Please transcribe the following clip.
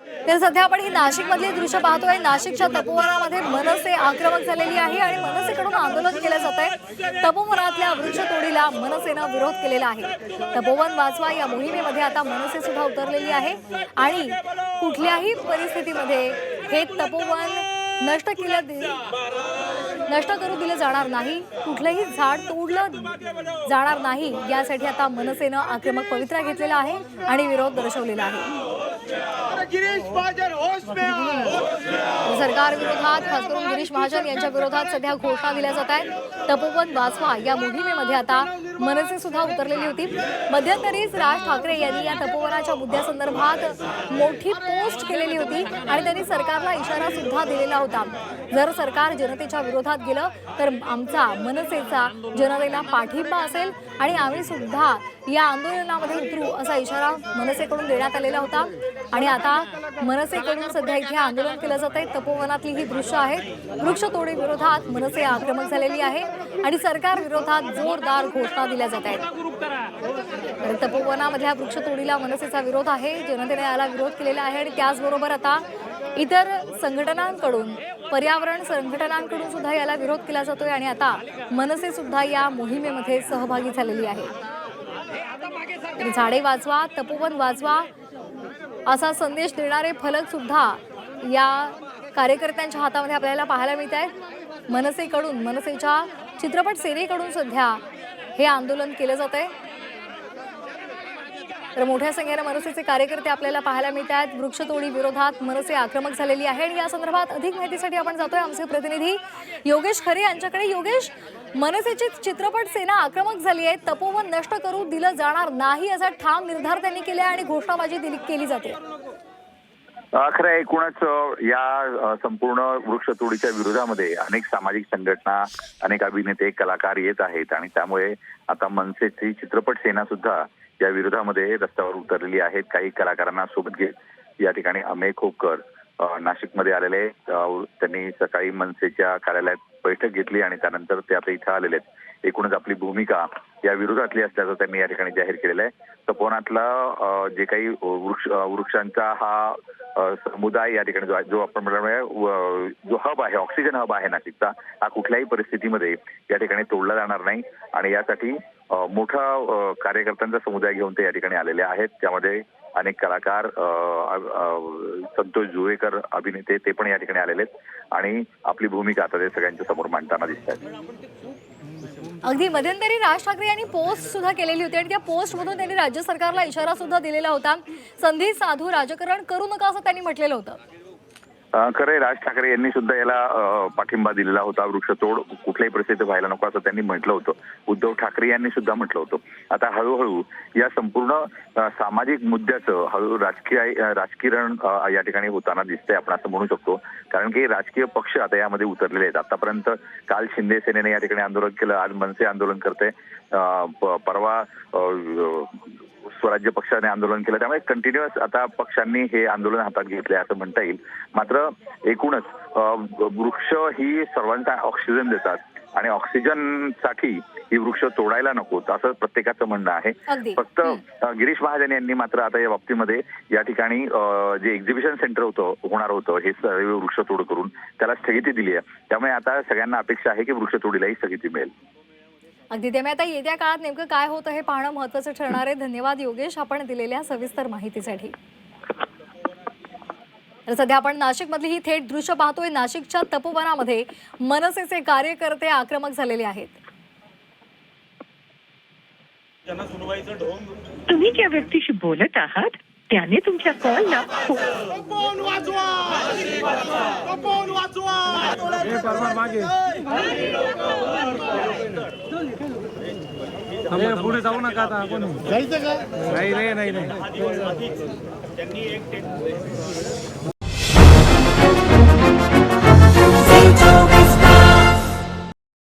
तर सध्या आपण ही नाशिक मधली दृश्य पाहतोय। नाशिकच्या तपोवनामध्ये मनसे आक्रमक झालेली आहे आणि मनसेकडून आंदोलन केले जात आहे। तपोवनातल्या वृक्षतोडीला मनसेनं विरोध केलेला आहे। तपोवन वाचवा या मोहिमेमध्ये आता मनसे सुद्धा उतरलेली आहे आणि कुठल्याही परिस्थितीमध्ये हे तपोवन नष्ट करू दिले जाणार नाही, कुठलेही झाड तोडलं जाणार नाही यासाठी आता मनसेनं आक्रमक पवित्रा घेतलेला आहे आणि विरोध दर्शवलेला आहे। सरकार विरोधात खास करून गिरीश महाजन यांच्या विरोधात सध्या घोषणा दिल्या जात आहेत। तपोवन वाचवा या मोहिमेमध्ये आता मनसे सुद्धा उतरलेली होती। मध्यंतरीच राज ठाकरे यांनी या तपोवनाच्या मुद्द्यासंदर्भात मोठी पोस्ट केलेली होती आणि त्यांनी सरकारला इशारा सुद्धा दिलेला होता। जर सरकार जनतेच्या विरोधात गेलं तर आमचा मनसेचा जनतेला पाठिंबा असेल आणि आम्ही सुद्धा या आंदोलनामध्ये उतरू असा इशारा मनसेकडून देण्यात आलेला होता। आणि आता मनसेकडून सध्या इथे आंदोलन केलं जात आहे। तपोवनातली ही दृश्य आहेत। वृक्षतोडी विरोधात मनसे आक्रमक झालेली आहे आणि सरकार विरोधात जोरदार घोषणा दिल्या जात आहेत। तपोवनामधल्या वृक्षतोडीला मनसेचा विरोध आहे, जनतेने याला विरोध केलेला आहे आणि त्याचबरोबर आता इतर संघटनांकडून, पर्यावरण संघटनांकडून सुद्धा याला विरोध केला जातोय आणि आता मनसे सुद्धा या मोहिमेमध्ये सहभागी झालेली आहे। झाडे वाचवा, तपोवन वाचवा असा संदेश देणारे फलक सुद्धा या कार्यकर्त्यांच्या हातामध्ये आपल्याला पाहायला मिळत आहेत। मनसेकडून, मनसेच्या चित्रपट सेनेकडून सध्या हे आंदोलन केलं जात आहे। तर मोठ्या संख्येने मनसेचे कार्यकर्ते आपल्याला पाहायला मिळत आहेत। वृक्षतोडी विरोधात मनसे आक्रमक झालेली आहे आणि या संदर्भात अधिक माहितीसाठी आपण जातोय आमचे प्रतिनिधी योगेश खरे यांच्याकडे। योगेश, मनसेची चित्रपट सेना आक्रमक झाली आहे, तपोवन नष्ट करू दिलं जाणार नाही असा ठाम निर्धार त्यांनी केला आणि घोषणाबाजी केली जाते। खरं एकूणच या संपूर्ण वृक्षतोडीच्या विरोधामध्ये अनेक सामाजिक संघटना, अनेक अभिनेते, कलाकार येत आहेत आणि त्यामुळे आता मनसेची चित्रपट सेना सुद्धा या विरोधामध्ये रस्त्यावर उतरलेली आहेत। काही कलाकारांना सोबत घेत या ठिकाणी अमेय खोपकर नाशिकमध्ये आलेले, त्यांनी सकाळी मनसेच्या कार्यालयात बैठक घेतली आणि त्यानंतर ते आता इथं आलेले आहेत। एकूणच आपली भूमिका या विरोधातली असल्याचं त्यांनी या ठिकाणी जाहीर केलेलं आहे। तपोवनातला जे काही वृक्षांचा हा समुदाय या ठिकाणी जो आपण म्हणतो जो हब आहे, ऑक्सिजन हब आहे नाशिकचा, हा कुठल्याही परिस्थितीमध्ये या ठिकाणी तोडला जाणार नाही आणि यासाठी मोठा कार्यकर्त्यांचा समुदाय घेऊन ते या ठिकाणी आलेले आहेत। त्यामध्ये अनेक कलाकार, संतोष जुवेकर अभिनेते ते पण या ठिकाणी आलेले आहेत आणि आपली भूमिका आता ते सगळ्यांच्या समोर मांडताना दिसतात। अगदी मध्यंतरी राज ठाकरे यांनी पोस्ट सुद्धा केलेली होती आणि त्या पोस्ट मधून त्यांनी राज्य सरकारला इशारा सुद्धा दिलेला होता। संधी साधू राजकारण करू नका असं त्यांनी म्हटलेलं होतं। खरे राज ठाकरे यांनी सुद्धा याला पाठिंबा दिलेला होता। वृक्षतोड कुठल्याही परिस्थितीत व्हायला नको असं त्यांनी म्हटलं होतं। उद्धव ठाकरे यांनी सुद्धा म्हटलं होतं। आता हळूहळू या संपूर्ण सामाजिक मुद्द्याचं हळूहळू राजकारण या ठिकाणी होताना दिसतंय, आपण असं म्हणू शकतो। कारण की राजकीय पक्ष आता यामध्ये उतरलेले आहेत। आतापर्यंत काल शिंदे सेनेने या ठिकाणी आंदोलन केलं, आज मनसे आंदोलन करते, परवा स्वराज्य पक्षाने आंदोलन केलं। त्यामुळे कंटिन्युअस आता पक्षांनी हे आंदोलन हातात घेतले असं म्हणता येईल। मात्र एकूणच वृक्ष ही सर्वांचा ऑक्सिजन देतात आणि ऑक्सिजनसाठी ही वृक्ष तोडायला नकोत असं प्रत्येकाचं म्हणणं आहे। फक्त गिरीश महाजन यांनी मात्र आता या बाबतीमध्ये या ठिकाणी जे एक्झिबिशन सेंटर होणार होतं हे सर्व वृक्षतोड करून त्याला स्थगिती दिली आहे। त्यामुळे आता सगळ्यांना अपेक्षा आहे की वृक्षतोडीलाही स्थगिती मिळेल। अगदी, त्यामुळे आता येत्या काळात नेमकं काय होतं हे पाहणं महत्त्वाचं ठरणार आहे। धन्यवाद योगेश, आपण दिलेल्या सविस्तर माहितीसाठी। तर सध्या आपण नाशिक मधली ही थेट दृश्य पाहतोय। नाशिकच्या तपोवनामध्ये मनसेचे कार्यकर्ते आक्रमक झालेले आहेत। तुम्ही ज्या व्यक्तीशी बोलत आहात त्याने तुमच्या कॉलला पुढे जाऊ नका आता आपण जायचं का? नाही.